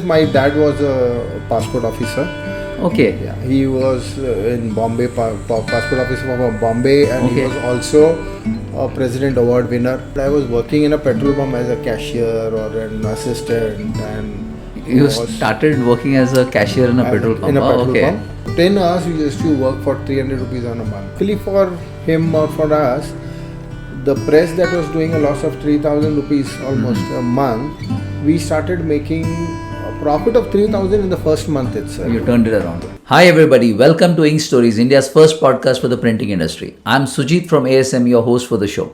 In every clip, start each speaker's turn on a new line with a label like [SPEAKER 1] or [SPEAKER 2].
[SPEAKER 1] my dad was a passport officer.
[SPEAKER 2] Okay.
[SPEAKER 1] Yeah, he was in Bombay, passport officer from Bombay, and he
[SPEAKER 2] Okay.
[SPEAKER 1] was also a President Award winner. I was working in a petrol pump as a cashier or an assistant, and
[SPEAKER 2] You
[SPEAKER 1] was
[SPEAKER 2] started working as a cashier in a petrol pump.
[SPEAKER 1] in a petrol
[SPEAKER 2] Okay.
[SPEAKER 1] pump. 10 hours we used to work for 300 rupees on a month. Actually, for him or for us, the press that was doing a loss of 3,000 rupees almost a month, we started making a profit of 3,000 in the first month itself.
[SPEAKER 2] You turned it around. Hi everybody, welcome to Ink Stories, India's first podcast for the printing industry. I'm Sujit from ASM, your host for the show.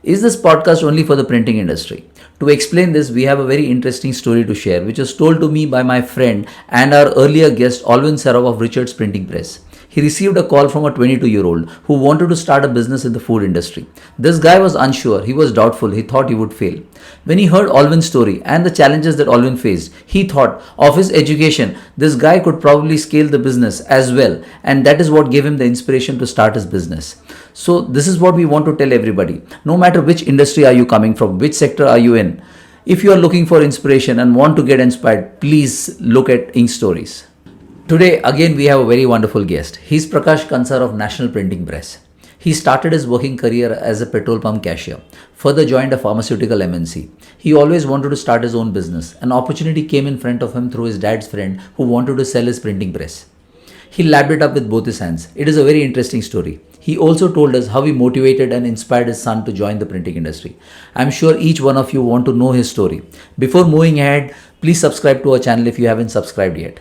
[SPEAKER 2] Is this podcast only for the printing industry? To explain this, we have a very interesting story to share, which was told to me by my friend and our earlier guest, Alvin Saraf of Richard's Printing Press. He received a call from a 22-year-old who wanted to start a business in the food industry. This guy was unsure, he was doubtful, he thought he would fail. When he heard Alvin's story and the challenges that Alvin faced, he thought of his education, this guy could probably scale the business as well, and that is what gave him the inspiration to start his business. So this is what we want to tell everybody. No matter which industry are you coming from, which sector are you in, if you are looking for inspiration and want to get inspired, please look at Ink Stories. Today, again, we have a very wonderful guest. He's Prakash Canser of National Printing Press. He started his working career as a petrol pump cashier, further joined a pharmaceutical MNC. He always wanted to start his own business. An opportunity came in front of him through his dad's friend who wanted to sell his printing press. He lapped it up with both his hands. It is a very interesting story. He also told us how he motivated and inspired his son to join the printing industry. I'm sure each one of you want to know his story. Before moving ahead, please subscribe to our channel if you haven't subscribed yet.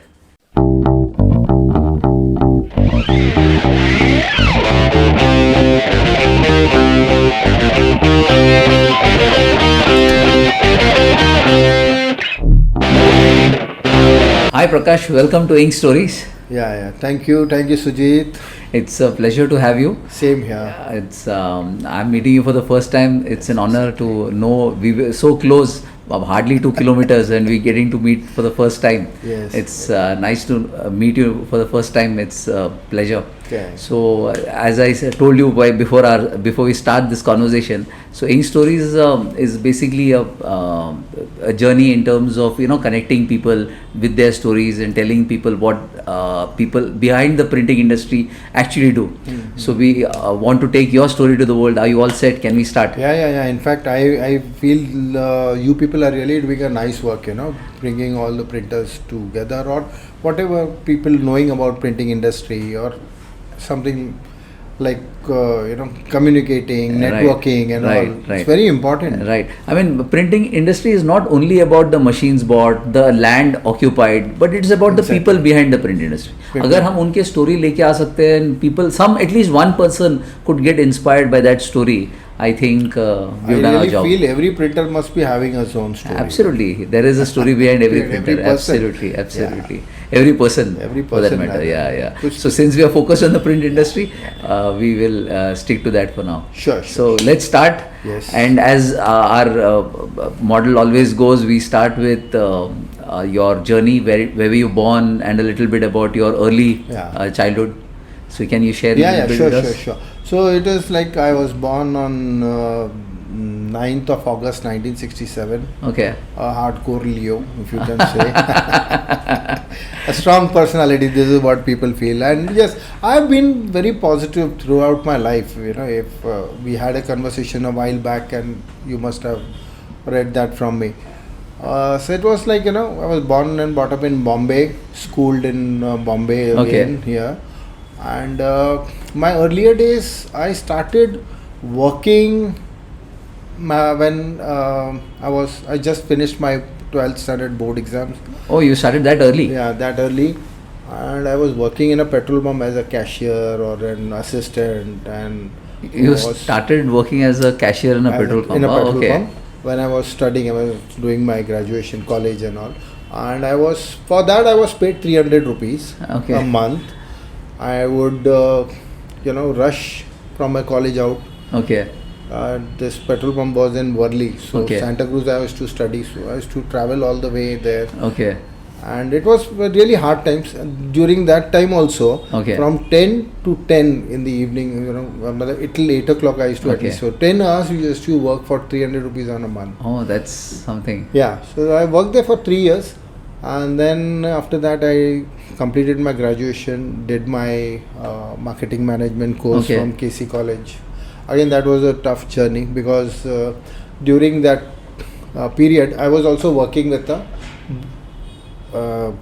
[SPEAKER 2] Hi Prakash, welcome to Ink Stories.
[SPEAKER 1] Yeah. Thank you, Sujit.
[SPEAKER 2] It's a pleasure to have you.
[SPEAKER 1] Same here.
[SPEAKER 2] I'm meeting you for the first time. It's an honor to know we were so close, hardly 2 kilometers, and we're getting to meet for the first time.
[SPEAKER 1] Yes.
[SPEAKER 2] It's nice to meet you for the first time. It's a pleasure.
[SPEAKER 1] Okay.
[SPEAKER 2] So as I told you before we start this conversation, so Ink Stories is basically a journey in terms of connecting people with their stories and telling people what people behind the printing industry actually do.
[SPEAKER 1] Mm-hmm.
[SPEAKER 2] So we want to take your story to the world. Are you all set? Can we start?
[SPEAKER 1] Yeah. In fact, I feel you people are really doing a nice work, bringing all the printers together or whatever people knowing about printing industry or something like, communicating, networking and all.
[SPEAKER 2] Right.
[SPEAKER 1] It's very important.
[SPEAKER 2] Right. I mean, printing industry is not only about the machines bought, the land occupied, but it's about the people behind the print industry. अगर हम उनके story लेके आ सकते हैं, people, at least one person could get inspired by that story. I think we've done our job.
[SPEAKER 1] I really feel every printer must be having its own story.
[SPEAKER 2] Absolutely, there is a story behind every printer. Absolutely. Every person for that matter. Yeah. So since we are focused on the print industry, we will stick to that for now.
[SPEAKER 1] Sure.
[SPEAKER 2] So let's start.
[SPEAKER 1] Yes.
[SPEAKER 2] And as our model always goes, we start with your journey. Where were you born, and a little bit about your early childhood. So can you share?
[SPEAKER 1] Sure. So it is like I was born on 9th of August 1967.
[SPEAKER 2] Okay.
[SPEAKER 1] A hardcore Leo, if you can say. A strong personality, this is what people feel. And yes, I've been very positive throughout my life. If we had a conversation a while back and you must have read that from me. So it was like, I was born and brought up in Bombay, schooled in Bombay again here. And my earlier days, I started working when I just finished my 12th standard board exams.
[SPEAKER 2] Oh, you started that early?
[SPEAKER 1] Yeah, that early. And I was working in a petrol pump as a cashier or an assistant. And
[SPEAKER 2] you started working as a cashier in a petrol pump?
[SPEAKER 1] In a petrol pump. When I was studying, I was doing my graduation, college and all. And I was paid 300 rupees a month. I would, rush from my college out.
[SPEAKER 2] Okay.
[SPEAKER 1] This petrol pump was in Worli. So Santa Cruz I used to study. So I used to travel all the way there.
[SPEAKER 2] Okay.
[SPEAKER 1] And it was really hard times. During that time also, from 10 to 10 in the evening, till 8 o'clock I used to at least. So 10 hours we used to work for 300 rupees on a month.
[SPEAKER 2] Oh, that's something.
[SPEAKER 1] Yeah. So I worked there for 3 years. And then after that, I completed my graduation, did my marketing management course
[SPEAKER 2] Okay.
[SPEAKER 1] from KC College. Again, that was a tough journey because during that period, I was also working with the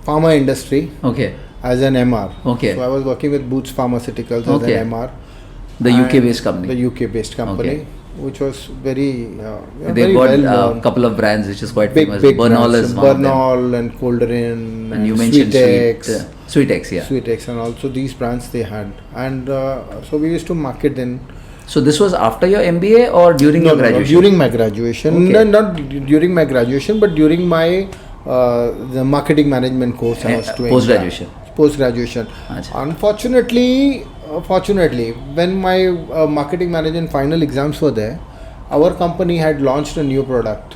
[SPEAKER 1] pharma industry
[SPEAKER 2] Okay.
[SPEAKER 1] as an MR.
[SPEAKER 2] Okay.
[SPEAKER 1] So I was working with Boots Pharmaceuticals as
[SPEAKER 2] Okay.
[SPEAKER 1] an MR.
[SPEAKER 2] The
[SPEAKER 1] And
[SPEAKER 2] UK-based company.
[SPEAKER 1] The UK-based company,
[SPEAKER 2] Okay.
[SPEAKER 1] which was very,
[SPEAKER 2] They've
[SPEAKER 1] very
[SPEAKER 2] got
[SPEAKER 1] well
[SPEAKER 2] a
[SPEAKER 1] known.
[SPEAKER 2] couple of brands which is quite
[SPEAKER 1] Big,
[SPEAKER 2] famous.
[SPEAKER 1] big
[SPEAKER 2] Bernol
[SPEAKER 1] brands.
[SPEAKER 2] is one of them.
[SPEAKER 1] Bernol and Colderin
[SPEAKER 2] And you mentioned
[SPEAKER 1] Sweetex.
[SPEAKER 2] Sweetex, yeah.
[SPEAKER 1] Sweetex, and also these brands they had. And so we used to market then.
[SPEAKER 2] So this was after your MBA or during your graduation?
[SPEAKER 1] During my graduation.
[SPEAKER 2] Okay.
[SPEAKER 1] No, not during my graduation, but during my the marketing management course I was doing.
[SPEAKER 2] Post-graduation.
[SPEAKER 1] Post-graduation.
[SPEAKER 2] Achha.
[SPEAKER 1] Fortunately, when my marketing management final exams were there, our company had launched a new product.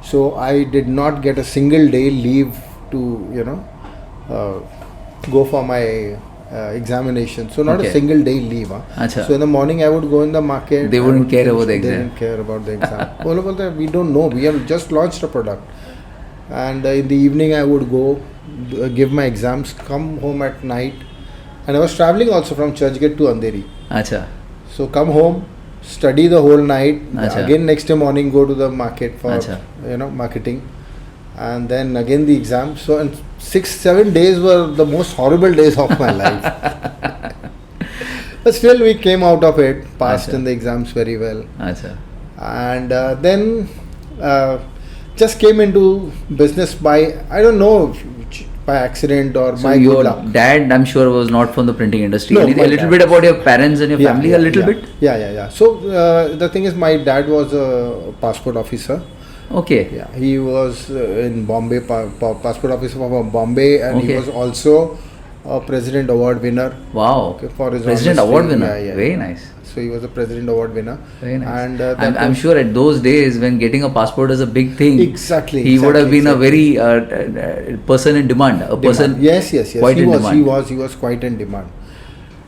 [SPEAKER 1] So I did not get a single day leave to, go for my examination. So not
[SPEAKER 2] Okay.
[SPEAKER 1] a single day leave.
[SPEAKER 2] Achha.
[SPEAKER 1] So in the morning I would go in the market.
[SPEAKER 2] They
[SPEAKER 1] I
[SPEAKER 2] wouldn't
[SPEAKER 1] would
[SPEAKER 2] care
[SPEAKER 1] finish-
[SPEAKER 2] about the
[SPEAKER 1] They
[SPEAKER 2] exam.
[SPEAKER 1] didn't care about the exam. Well, we don't know. We have just launched a product. And in the evening I would go give my exams, come home at night. And I was traveling also from Churchgate to Andheri.
[SPEAKER 2] Acha.
[SPEAKER 1] So come home, study the whole night.
[SPEAKER 2] Acha.
[SPEAKER 1] Again next day morning go to the market for
[SPEAKER 2] Acha.
[SPEAKER 1] marketing, and then again the exam. So and 6-7 days were the most horrible days of my life. But still we came out of it, passed
[SPEAKER 2] Acha.
[SPEAKER 1] in the exams very well,
[SPEAKER 2] Acha.
[SPEAKER 1] and then just came into business by, I don't know, by accident or
[SPEAKER 2] So
[SPEAKER 1] by
[SPEAKER 2] your
[SPEAKER 1] good luck.
[SPEAKER 2] dad, I'm sure, was not from the printing industry.
[SPEAKER 1] No,
[SPEAKER 2] Anything,
[SPEAKER 1] my
[SPEAKER 2] a little
[SPEAKER 1] dad
[SPEAKER 2] bit about your parents and your family, a little
[SPEAKER 1] yeah.
[SPEAKER 2] bit?
[SPEAKER 1] Yeah. So the thing is, my dad was a passport officer.
[SPEAKER 2] Okay.
[SPEAKER 1] Yeah, he was in Bombay, passport officer from Bombay, and he
[SPEAKER 2] Okay.
[SPEAKER 1] was also a President Award winner.
[SPEAKER 2] Wow.
[SPEAKER 1] Okay, for his
[SPEAKER 2] President
[SPEAKER 1] honesty.
[SPEAKER 2] Award winner.
[SPEAKER 1] Yeah.
[SPEAKER 2] Very nice.
[SPEAKER 1] So he was a President Award winner.
[SPEAKER 2] Very nice.
[SPEAKER 1] And
[SPEAKER 2] I'm sure at those days when getting a passport is a big thing,
[SPEAKER 1] Exactly.
[SPEAKER 2] he would have been
[SPEAKER 1] exactly.
[SPEAKER 2] a very person in demand. A person
[SPEAKER 1] Yes.
[SPEAKER 2] quite in demand.
[SPEAKER 1] He was quite in demand.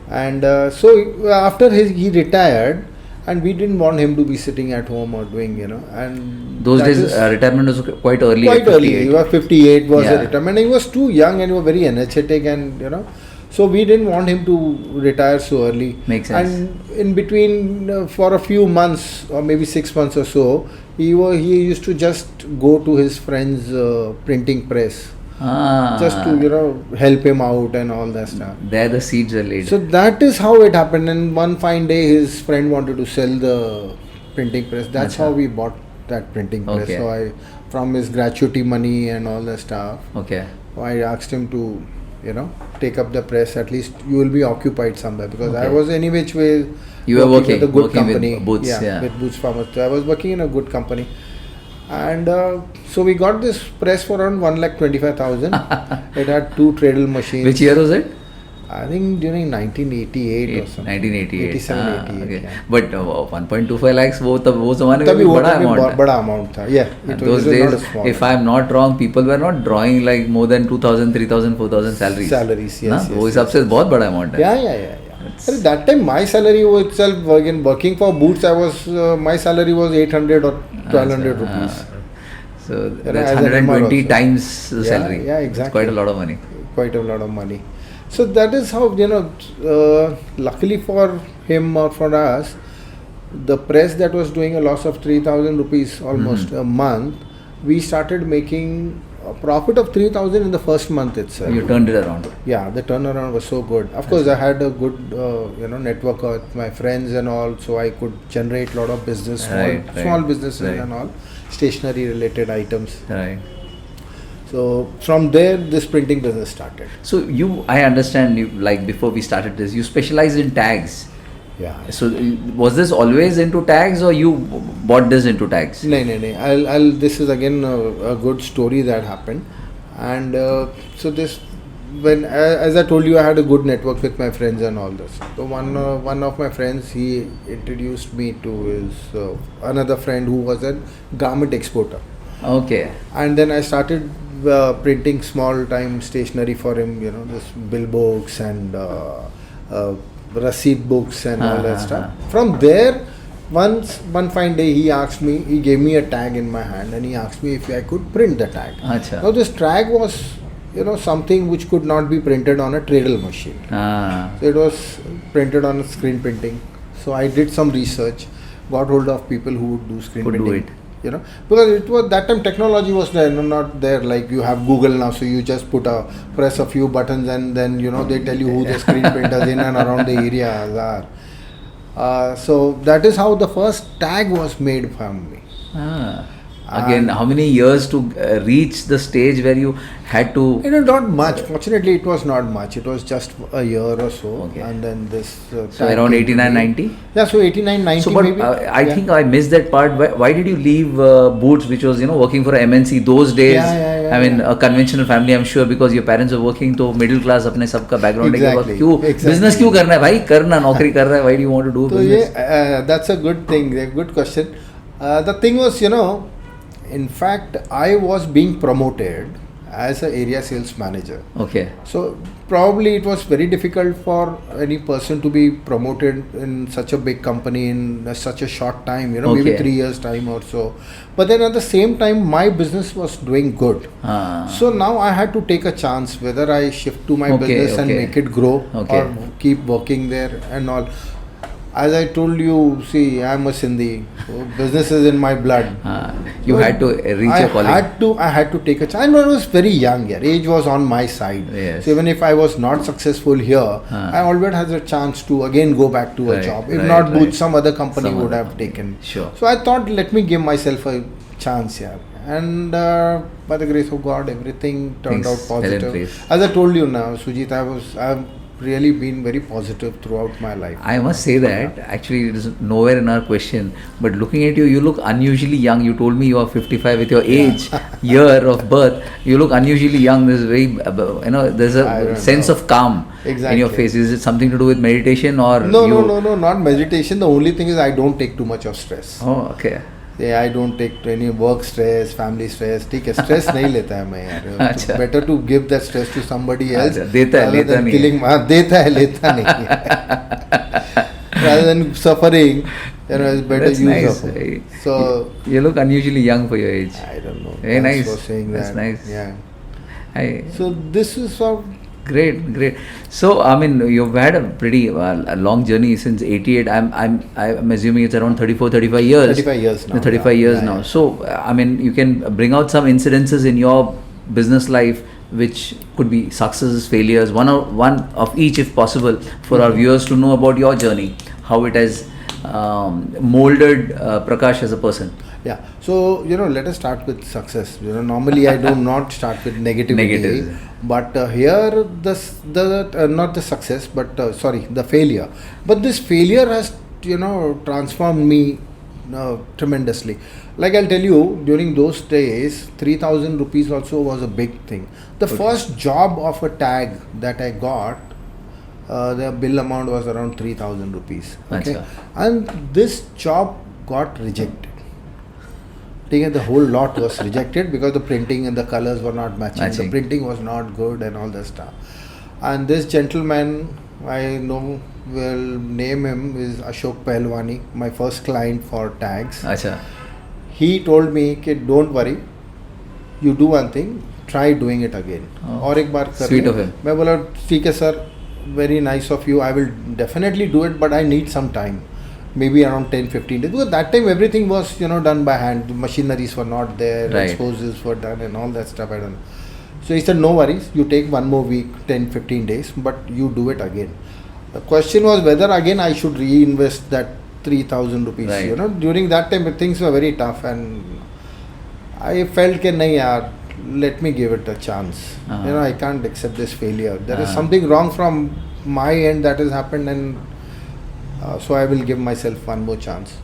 [SPEAKER 1] And so after he retired, and we didn't want him to be sitting at home or doing, and
[SPEAKER 2] Those
[SPEAKER 1] that
[SPEAKER 2] days
[SPEAKER 1] is
[SPEAKER 2] retirement was quite early.
[SPEAKER 1] quite
[SPEAKER 2] at
[SPEAKER 1] early.
[SPEAKER 2] 58.
[SPEAKER 1] He was 58 was
[SPEAKER 2] Yeah.
[SPEAKER 1] the retirement. He was too young and he was very energetic, and so we didn't want him to retire so early.
[SPEAKER 2] Makes sense.
[SPEAKER 1] And in between, for a few months or maybe 6 months or so, he used to just go to his friend's printing press just to help him out and all that stuff.
[SPEAKER 2] There the seeds are laid.
[SPEAKER 1] So that is how it happened. And one fine day, his friend wanted to sell the printing press. That's
[SPEAKER 2] Achha.
[SPEAKER 1] how we bought that printing press.
[SPEAKER 2] Okay.
[SPEAKER 1] So from his gratuity money and all that stuff,
[SPEAKER 2] Okay.
[SPEAKER 1] I asked him to, take up the press. At least you will be occupied somewhere, because I
[SPEAKER 2] Okay.
[SPEAKER 1] was any which way.
[SPEAKER 2] You were
[SPEAKER 1] with a good
[SPEAKER 2] working
[SPEAKER 1] company.
[SPEAKER 2] with Boots, yeah.
[SPEAKER 1] With Boots Pharmaceuticals. I was working in a good company. And so we got this press for around 1,25,000. It had 2 Treadle machines.
[SPEAKER 2] Which year was it?
[SPEAKER 1] I think during 1988 or something.
[SPEAKER 2] 1988.
[SPEAKER 1] 87, 88.
[SPEAKER 2] Okay.
[SPEAKER 1] Yeah.
[SPEAKER 2] But 1.25 lakhs वो ज़माने में
[SPEAKER 1] तभी
[SPEAKER 2] भी
[SPEAKER 1] वो
[SPEAKER 2] बड़ा
[SPEAKER 1] तभी
[SPEAKER 2] amount है.
[SPEAKER 1] बड़ा amount था. Yeah.
[SPEAKER 2] And
[SPEAKER 1] It
[SPEAKER 2] those
[SPEAKER 1] was not a
[SPEAKER 2] days,
[SPEAKER 1] small
[SPEAKER 2] if I'm not wrong, people were not drawing like more than 2,000, 3,000, 4,000 salaries.
[SPEAKER 1] salaries. Yes.
[SPEAKER 2] ना?
[SPEAKER 1] yes,
[SPEAKER 2] वो
[SPEAKER 1] yes.
[SPEAKER 2] हिसाब से बहुत बड़ा amount है.
[SPEAKER 1] Yeah. At that time, my salary was itself, again, working for Boots, my salary was 800 or 1,200 rupees.
[SPEAKER 2] So
[SPEAKER 1] as
[SPEAKER 2] that's
[SPEAKER 1] an MR
[SPEAKER 2] 120
[SPEAKER 1] also.
[SPEAKER 2] times the
[SPEAKER 1] Yeah,
[SPEAKER 2] salary.
[SPEAKER 1] yeah,
[SPEAKER 2] It's
[SPEAKER 1] exactly.
[SPEAKER 2] quite a lot of money.
[SPEAKER 1] Quite a lot of money. So that is how, luckily for him or for us, the press that was doing a loss of 3,000 rupees almost a month, we started making a profit of 3,000 in the first month itself.
[SPEAKER 2] You turned it around.
[SPEAKER 1] Yeah, the turnaround was so good. Of course, I had a good, network with my friends and all, so I could generate a lot of business, small businesses and all, stationery related items.
[SPEAKER 2] Right.
[SPEAKER 1] So from there, this printing business started.
[SPEAKER 2] So I understand you, like before we started this, you specialize in tags.
[SPEAKER 1] Yeah.
[SPEAKER 2] So was this always into tags or you bought this into tags?
[SPEAKER 1] No. This is again a good story that happened, and so this, when as I told you, I had a good network with my friends and all this. So one of my friends, he introduced me to his another friend who was a garment exporter,
[SPEAKER 2] Okay.
[SPEAKER 1] and then I started printing small time stationery for him. This bill books and receipt books and all that stuff. From there, one fine day he gave me a tag in my hand and he asked me if I could print the tag.
[SPEAKER 2] Acha.
[SPEAKER 1] Now this tag was, something which could not be printed on a Treadle machine. So it was printed on a screen printing. So I did some research, got hold of people who would do screen
[SPEAKER 2] Could do
[SPEAKER 1] printing.
[SPEAKER 2] it.
[SPEAKER 1] Because it was that time technology was there, not there like you have Google now. So you just press a few buttons and then they tell you who the screen printers in and around the areas are. So that is how the first tag was made from me.
[SPEAKER 2] Again, how many years to reach the stage where you had to?
[SPEAKER 1] Not much. Fortunately, it was not much. It was just a year or so.
[SPEAKER 2] Okay.
[SPEAKER 1] And then this.
[SPEAKER 2] So around 89, 90?
[SPEAKER 1] Yeah, so 89, 90
[SPEAKER 2] So, but
[SPEAKER 1] maybe.
[SPEAKER 2] I think I missed that part. Why did you leave Boots, which was working for a MNC those days?
[SPEAKER 1] Yeah,
[SPEAKER 2] I mean, a conventional family, I'm sure, because your parents were working to middle class, अपने सबका background
[SPEAKER 1] Exactly.
[SPEAKER 2] business क्यों करना है भाई? करना नौकरी कर रहा है. Why do you want to do
[SPEAKER 1] So
[SPEAKER 2] business?
[SPEAKER 1] that's a good thing. A good question. The thing was, in fact, I was being promoted as an area sales manager.
[SPEAKER 2] Okay.
[SPEAKER 1] So probably it was very difficult for any person to be promoted in such a big company in such a short time, maybe 3 years time or so. But then at the same time, my business was doing good. So now I had to take a chance whether I shift to my business and make it grow or keep working there and all. As I told you, see, I am a Sindhi. So business is in my blood.
[SPEAKER 2] You had to reach your calling.
[SPEAKER 1] I had to take a chance. I was very young here. Age was on my side.
[SPEAKER 2] Yes.
[SPEAKER 1] So even if I was not successful here, I always had a chance to again go back to a job. If not Boots, some other company would have taken.
[SPEAKER 2] Sure.
[SPEAKER 1] So I thought, let me give myself a chance here. And by the grace of God, everything turned out positive. As I told you now, Sujit, I've really been very positive throughout my life.
[SPEAKER 2] I must say that actually it is nowhere in our question, but looking at you, you look unusually young. You told me you are 55 with your age, year of birth. You look unusually young. There's there's a sense of calm in your face. Is it something to do with meditation or?
[SPEAKER 1] No, not meditation. The only thing is I don't take too much of stress.
[SPEAKER 2] Oh, okay.
[SPEAKER 1] Yeah, I don't take any work stress, family stress. ठीक है, stress नहीं लेता है मैं यार. Better to give that stress to somebody else.
[SPEAKER 2] देता है, लेता नहीं.
[SPEAKER 1] Killing, देता है, लेता नहीं. Rather than suffering, it's better use of it. So
[SPEAKER 2] you look unusually young for your age.
[SPEAKER 1] I don't know.
[SPEAKER 2] Very nice.
[SPEAKER 1] For saying
[SPEAKER 2] That's
[SPEAKER 1] that.
[SPEAKER 2] nice.
[SPEAKER 1] Yeah. So this is how.
[SPEAKER 2] Great. So, I mean, you've had a pretty a long journey since 88. I'm assuming it's around 35 years.
[SPEAKER 1] 35 years now.
[SPEAKER 2] 35 years now. So, I mean, you can bring out some incidences in your business life which could be successes, failures, one of each if possible, for our viewers to know about your journey, how it has molded Prakash as a person.
[SPEAKER 1] Yeah. So, let us start with success. Normally I do not start with negativity. But here, not the success, but the failure. But this failure has, transformed me tremendously. Like I'll tell you, during those days, 3,000 rupees also was a big thing. The first job of a tag that I got, the bill amount was around 3,000 rupees. Okay. Achha. And this job got rejected. The whole lot was rejected because the printing and the colors were not matching. The printing was not good and all that stuff. And this gentleman, I know, will name him, is Ashok Pehlwani, my first client for tags.
[SPEAKER 2] Achha.
[SPEAKER 1] He told me, don't worry, you do one thing, try doing it again. और एक बार कर.
[SPEAKER 2] Sweet of him.
[SPEAKER 1] मैं बोला ठीक है sir, very nice of you. I will definitely do it, but I need some time. Maybe around 10-15 days. Because that time everything was, done by hand. The machineries were not there, exposures were done and all that stuff. I don't know. So he said, no worries, you take one more week, 10-15 days, but you do it again. The question was whether again I should reinvest that 3,000 rupees.
[SPEAKER 2] Right.
[SPEAKER 1] During that time things were very tough and I felt that nahi yaar, let me give it a chance. I can't accept this failure. There is something wrong from my end that has happened, and so I will give myself one more chance.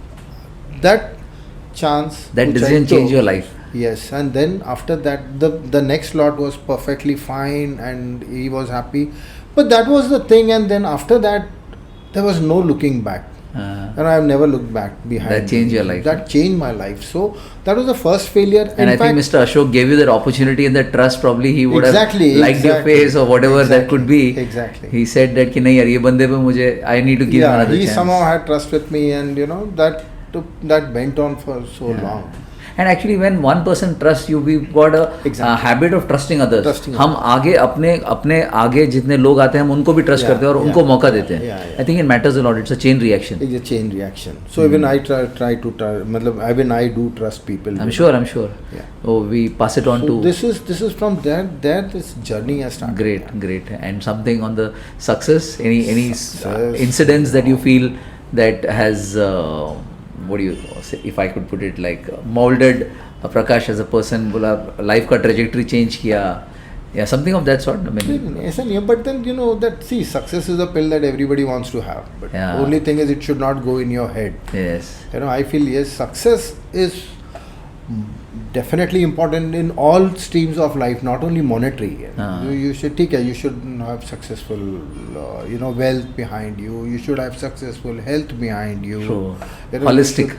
[SPEAKER 1] That chance.
[SPEAKER 2] That decision changed your life.
[SPEAKER 1] Yes, and then after that, the next lot was perfectly fine, and he was happy. But that was the thing, and then after that, there was no looking back. And I have never looked back behind.
[SPEAKER 2] That changed your life.
[SPEAKER 1] That changed my life. So that was the first failure.
[SPEAKER 2] And I think Mr. Ashok gave you that opportunity and that trust. Probably he would have liked your face or whatever that could be.
[SPEAKER 1] Exactly.
[SPEAKER 2] He said that कि नहीं यार ये बंदे पे मुझे I need to give another chance.
[SPEAKER 1] He somehow had trust with me, and that that went on for so long.
[SPEAKER 2] And actually when one person trusts you, we've got a habit of trusting others. हम आगे अपने आगे जितने लोग आते हैं हम उनको भी ट्रस्ट करते हैं और उनको मौका देते हैं. I think it matters a lot. It's a chain reaction.
[SPEAKER 1] It's a chain reaction. So even I try to मतलब even I do trust people.
[SPEAKER 2] I'm sure. Yeah. Oh, we pass it on
[SPEAKER 1] so
[SPEAKER 2] to.
[SPEAKER 1] This is from there this journey has started.
[SPEAKER 2] Great. And something on the success. Any incidents that you feel that has. What do you say, if I could put it like molded Prakash as a person, बोला life का trajectory change किया, yeah, something of that sort. I mean,
[SPEAKER 1] ऐसा नहीं है, but then you know that see, success is a pill that everybody wants to have, but only thing is it should not go in your head.
[SPEAKER 2] Yes.
[SPEAKER 1] You know, I feel yes, success is definitely important in all streams of life, not only monetary. You should you should have successful wealth behind you. You should have successful health behind you.
[SPEAKER 2] True.
[SPEAKER 1] You know,
[SPEAKER 2] holistic.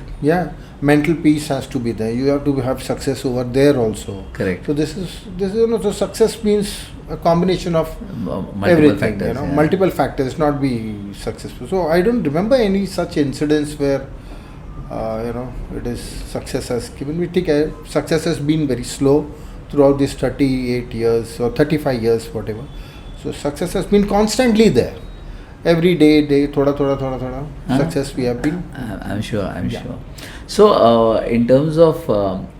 [SPEAKER 1] Mental peace has to be there. You have to have success over there also.
[SPEAKER 2] Correct.
[SPEAKER 1] So this is so success means a combination of
[SPEAKER 2] multiple
[SPEAKER 1] everything.
[SPEAKER 2] Factors,
[SPEAKER 1] multiple factors, not be successful. So I don't remember any such incidents where it is success has given me. Success has been very slow throughout these 38 years or 35 years, whatever. So success has been constantly there. Every day, thoda. Success we have been.
[SPEAKER 2] I'm sure. So, in terms of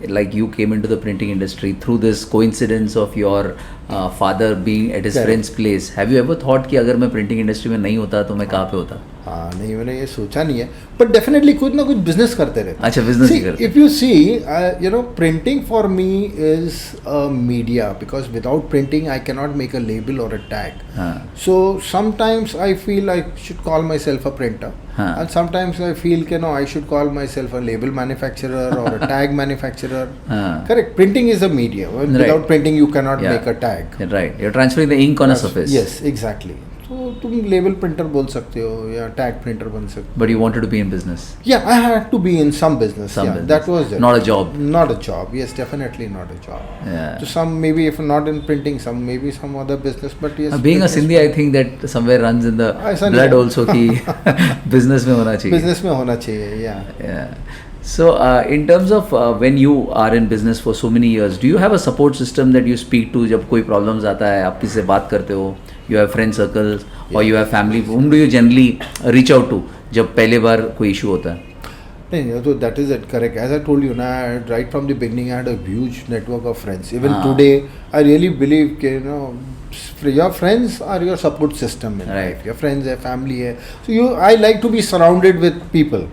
[SPEAKER 2] like you came into the printing industry through this coincidence of your father being at his friend's place. Have you ever thought कि अगर मैं printing industry में नहीं होता तो मैं कहाँ पे होता?
[SPEAKER 1] हाँ नहीं मैंने ये सोचा नहीं है, but definitely कुछ ना कुछ business करते रहते.
[SPEAKER 2] अच्छा business ही करते.
[SPEAKER 1] If you see, printing for me is a media because without printing I cannot make a label or a tag. So sometimes I feel I should call myself a printer. And sometimes I feel I should call myself a label manufacturer or a tag manufacturer. Correct. Printing is a media. Without printing you cannot make a tag.
[SPEAKER 2] Right. You're transferring the ink on a surface.
[SPEAKER 1] Yes, exactly. So तुम label printer बोल सकते हो या tag printer बन सकते हो.
[SPEAKER 2] But you wanted to be in business.
[SPEAKER 1] Yeah, I had to be in some business. That was it.
[SPEAKER 2] Not a job.
[SPEAKER 1] Not a job. Yes, definitely not a job.
[SPEAKER 2] Yeah.
[SPEAKER 1] So some maybe if not in printing, maybe some other business. But yes.
[SPEAKER 2] Being a Sindhi, I think that somewhere runs in the blood also कि business में होना चाहिए.
[SPEAKER 1] Business में होना चाहिए.
[SPEAKER 2] Yeah. So, in terms of when you are in business for so many years, do you have a support system that you speak to जब कोई problems आता है, आप किसी से बात करते हो? You have friend circles or you have family. Whom do you generally reach out to जब पहले बार कोई issue होता है?
[SPEAKER 1] नहीं, so that is it, correct. As I told you, right from the beginning, I had a huge network of friends. Even today, I really believe your friends are your support system in life. Your friends, your family. So I like to be surrounded with people.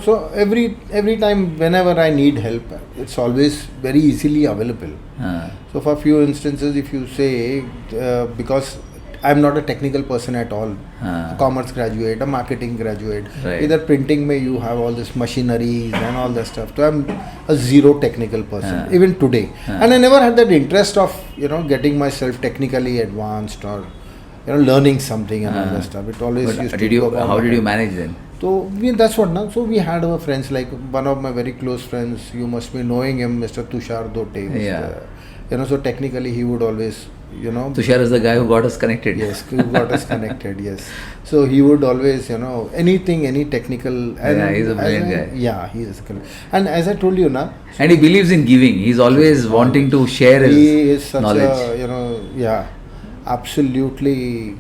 [SPEAKER 1] So every time, whenever I need help, it's always very easily available. So for a few instances, if you say, because I'm not a technical person at all, a commerce graduate, a marketing graduate. Either printing में you have all this machineries and all that stuff. So I'm a zero technical person, even today. And I never had that interest of, getting myself technically advanced or, learning something and all that stuff. It always used to go
[SPEAKER 2] How did you manage then?
[SPEAKER 1] So that's what now. So we had our friends, like one of my very close friends, you must be knowing him, Mr. Tushar Dote. So technically he would always,
[SPEAKER 2] Tushar is the guy who got us connected.
[SPEAKER 1] Yes, who got us connected, yes. So he would always, any technical. And
[SPEAKER 2] he's a brilliant guy.
[SPEAKER 1] Yeah, he is. And as I told you now.
[SPEAKER 2] And he believes in giving. He's always wanting to share his knowledge.
[SPEAKER 1] Absolutely.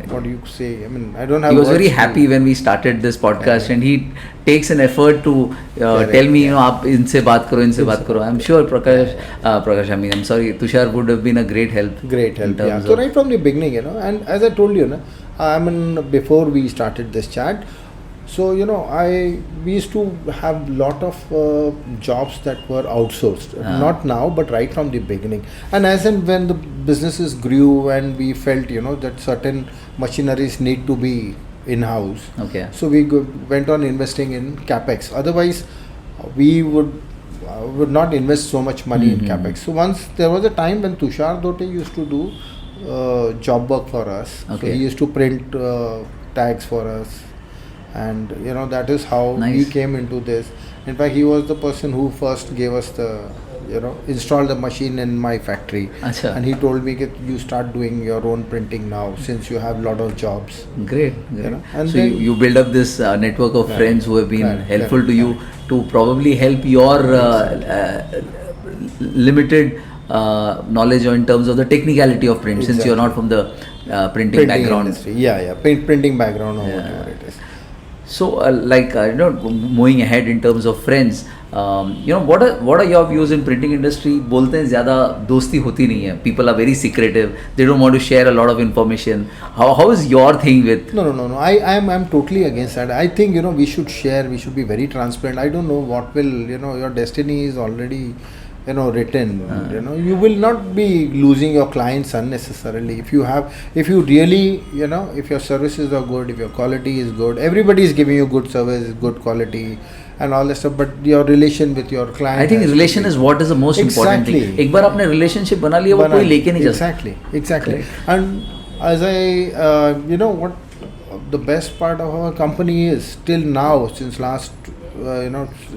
[SPEAKER 1] What do you say? I mean, I don't have.
[SPEAKER 2] He was very happy when we started this podcast, and he takes an effort to tell me, आप इनसे बात करो. I'm sure Prakash. I mean, I'm sorry, Tushar would have been a great help.
[SPEAKER 1] Yeah. So right from the beginning, and as I told you, before we started this chat. So, we used to have lot of jobs that were outsourced. Not now, but right from the beginning. And as and when the businesses grew and we felt, that certain machineries need to be in-house.
[SPEAKER 2] Okay.
[SPEAKER 1] So we went on investing in CapEx. Otherwise, we would not invest so much money in CapEx. So once there was a time when Tushar Dote used to do job work for us. Okay. So he used to print tags for us. And that is how we came into this. In fact, he was the person who first gave us the install the machine in my factory.
[SPEAKER 2] Acha.
[SPEAKER 1] And he told me that you start doing your own printing now since you have lot of jobs.
[SPEAKER 2] Great.
[SPEAKER 1] And
[SPEAKER 2] so
[SPEAKER 1] then,
[SPEAKER 2] you build up this network of friends who have been helpful to you to probably help your limited knowledge in terms of the technicality of print, since you're not from the printing background.
[SPEAKER 1] Industry. Printing background or whatever it is.
[SPEAKER 2] So moving ahead in terms of friends, what are your views in printing industry? बोलते हैं ज़्यादा दोस्ती होती नहीं है. People are very secretive. They don't want to share a lot of information. How is your thing with?
[SPEAKER 1] No. I'm totally against that. I think we should share. We should be very transparent. I don't know what will your destiny is already written. You will not be losing your clients unnecessarily. If you really if your services are good, if your quality is good, everybody is giving you good service, good quality and all that stuff, but your relation with your client,
[SPEAKER 2] I think relation is what is the most important thing. एक बार आपने relationship बना लिया, वो कोई लेके नहीं जा सकता.
[SPEAKER 1] Exactly. And as I what the best part of our company is till now, since last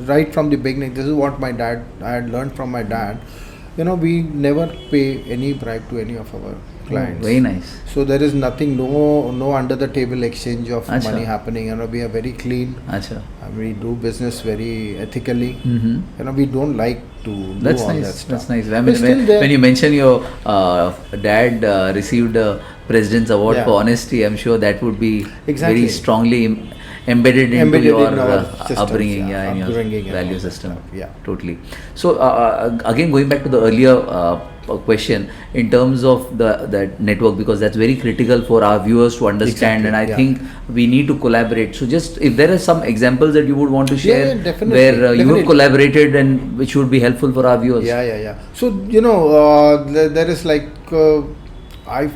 [SPEAKER 1] right from the beginning, this is what I had learned from my dad. We never pay any bribe to any of our clients.
[SPEAKER 2] Very nice.
[SPEAKER 1] So there is nothing, no under the table exchange of money happening. We are very clean. We do business very ethically. We don't like to do all that stuff.
[SPEAKER 2] That's nice. I mean, when you mention your dad received a President's Award for honesty, I'm sure that would be very strongly embedded into your upbringing, in your value system. Totally. So again, going back to the earlier question in terms of that network, because that's very critical for our viewers to understand, and I think we need to collaborate. So just if there are some examples that you would want to share where you have collaborated and which would be helpful for our viewers.
[SPEAKER 1] So there is like I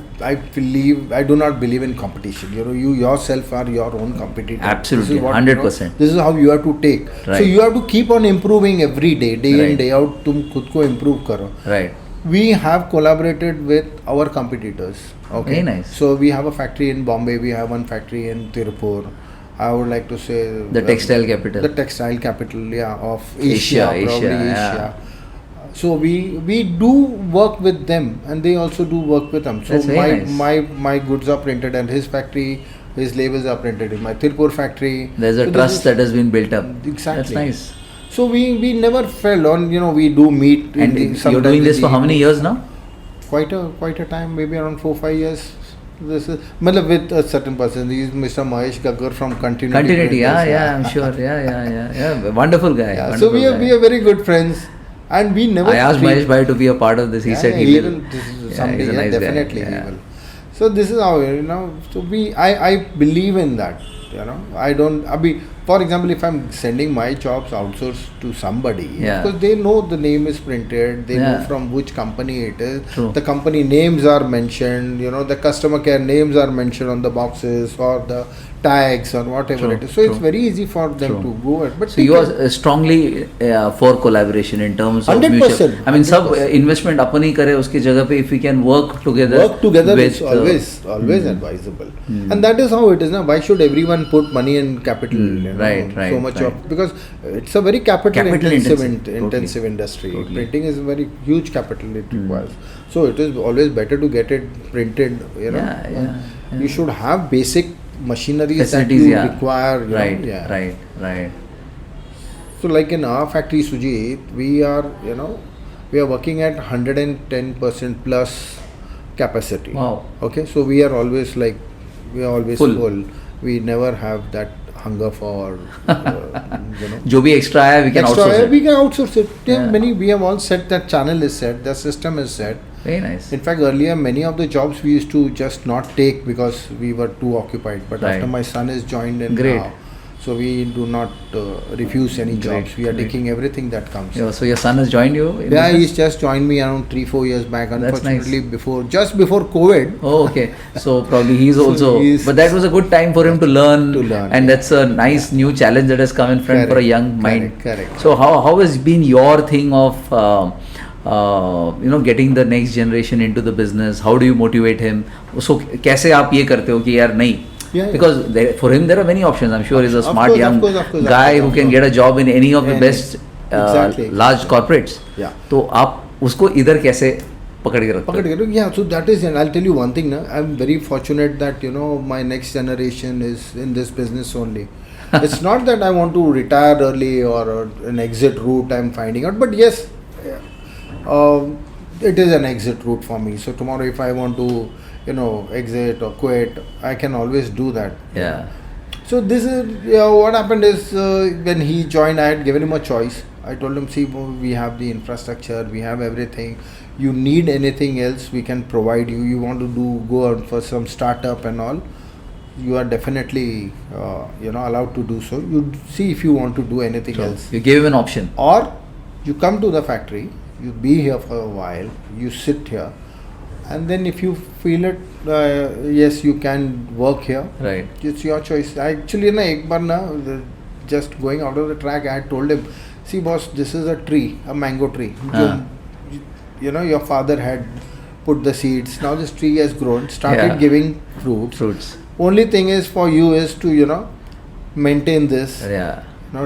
[SPEAKER 1] do not believe in competition. You yourself are your own competitor.
[SPEAKER 2] Absolutely, 100%.
[SPEAKER 1] This is how you have to take. So you have to keep on improving every day, day in day out. तुम खुद को improve करो.
[SPEAKER 2] Right.
[SPEAKER 1] We have collaborated with our competitors. Okay.
[SPEAKER 2] Very nice.
[SPEAKER 1] So we have a factory in Bombay. We have one factory in Tirupur. I would like to say
[SPEAKER 2] the textile capital.
[SPEAKER 1] The textile capital, of Asia. So we do work with them, and they also do work with them. So my goods are printed in his factory. His labels are printed in my Tirupur factory.
[SPEAKER 2] There's a trust that has been built up.
[SPEAKER 1] Exactly.
[SPEAKER 2] That's nice.
[SPEAKER 1] So we never fell on. We do meet.
[SPEAKER 2] And you're doing this for how many years now?
[SPEAKER 1] Quite a time, maybe around 4-5 years. This is with a certain person. He is Mr. Mahesh Gaggar from Continuity.
[SPEAKER 2] I'm sure. Yeah. Wonderful guy. Wonderful
[SPEAKER 1] so we are very good friends. And we never.
[SPEAKER 2] I asked Mahesh Bhai to be a part of this. He said he will.
[SPEAKER 1] Someday,
[SPEAKER 2] he's a nice
[SPEAKER 1] definitely
[SPEAKER 2] guy.
[SPEAKER 1] he will. So this is how So I believe in that. I don't. For example, if I'm sending my jobs outsourced to somebody, because they know the name is printed, they know from which company it is.
[SPEAKER 2] True.
[SPEAKER 1] The company names are mentioned. The customer care names are mentioned on the boxes or the tags or whatever it is. So it's very easy for them to go ahead. But
[SPEAKER 2] so you are strongly for collaboration in terms of
[SPEAKER 1] 100%.
[SPEAKER 2] mutual. I mean, सब investment अपन ही करे उसकी जगह पे, if we can work together.
[SPEAKER 1] Is always advisable. And that is how it is now. Why should everyone put money in capital?
[SPEAKER 2] Right.
[SPEAKER 1] So much of, because it's a very capital intensive industry.
[SPEAKER 2] Totally.
[SPEAKER 1] Printing is a very huge capital it requires. So it is always better to get it printed. You should have basic machineries that you require.
[SPEAKER 2] Right.
[SPEAKER 1] So like in our factory, Sujit, we are working at 110% plus capacity.
[SPEAKER 2] Wow.
[SPEAKER 1] Okay, so we are always full. We never have that hunger for
[SPEAKER 2] जो भी extra है, we can
[SPEAKER 1] outsource it. We have all set, that channel is set, the system is set.
[SPEAKER 2] Very nice.
[SPEAKER 1] In fact, earlier many of the jobs we used to just not take because we were too occupied. But after my son is joined in now, so we do not refuse any jobs. We are taking everything that comes.
[SPEAKER 2] So your son has joined you?
[SPEAKER 1] He's just joined me around 3-4 years back. Unfortunately, just before COVID.
[SPEAKER 2] Oh, okay. So probably he's also. But that was a good time for him to learn. And that's a nice new challenge that has come in front for a young mind.
[SPEAKER 1] Correct.
[SPEAKER 2] So how has been your thing of getting the next generation into the business? How do you motivate him? So कैसे आप ये करते हो कि यार नहीं? Because for him there are many options. I'm sure he's a smart young guy who can get a job in any of the best
[SPEAKER 1] Exactly.
[SPEAKER 2] large corporates.
[SPEAKER 1] Yeah.
[SPEAKER 2] तो आप उसको इधर कैसे पकड़ के रखते हो?
[SPEAKER 1] Yeah, so that is, and I'll tell you one thing, na, I'm very fortunate that, you know, my next generation is in this business only. It's not that I want to retire early or an exit route I'm finding out, but yes, it is an exit route for me. So tomorrow if I want to, you know, exit or quit, I can always do that.
[SPEAKER 2] Yeah.
[SPEAKER 1] So this is what happened is when he joined, I had given him a choice. I told him, see, we have the infrastructure, we have everything. You need anything else, we can provide you. You want to go out for some startup and all, you are definitely allowed to do so. You see if you want to do anything else.
[SPEAKER 2] You gave him an option.
[SPEAKER 1] Or you come to the factory, you be here for a while, you sit here, and then if you feel it, yes, you can work here.
[SPEAKER 2] Right.
[SPEAKER 1] It's your choice. Actually, ek bar just going out of the track, I had told him, see boss, this is a tree, a mango tree. You know, your father had put the seeds. Now this tree has grown, started giving fruits. Only thing is for you is to, maintain this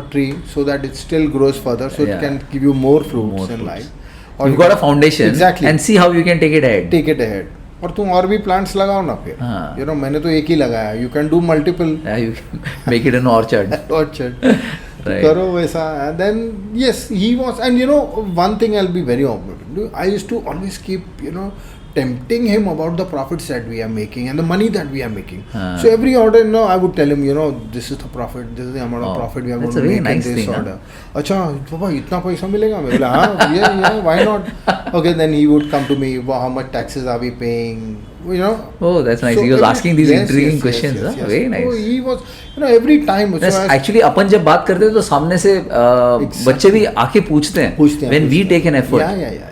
[SPEAKER 1] tree so that it still grows further, so it can give you more fruits in life. Or
[SPEAKER 2] You've got a foundation.
[SPEAKER 1] Exactly.
[SPEAKER 2] And see how you can take it ahead.
[SPEAKER 1] Take it ahead. और तुम और भी plants लगाओ ना फिर. मैंने तो एक ही लगाया. You can do multiple.
[SPEAKER 2] Yeah, you can make it an orchard.
[SPEAKER 1] Orchard.
[SPEAKER 2] Right.
[SPEAKER 1] करो वैसा. And then yes, he was, and one thing I'll be very open. I used to always keep tempting him about the profits that we are making and the money that we are making. So every order, I would tell him, this is the profit, this is the amount of profit we are going to make in this order. Acha, Papa, itna paisa milega? I will, yeah, why not? Okay, then he would come to me, how much taxes are we paying?
[SPEAKER 2] Oh, that's nice. So he was asking these intriguing questions. Yes. Very nice.
[SPEAKER 1] So he was, every time.
[SPEAKER 2] Actually, अपन जब बात करते हैं तो सामने से बच्चे भी आके पूछते हैं. When we take an effort.
[SPEAKER 1] Yeah.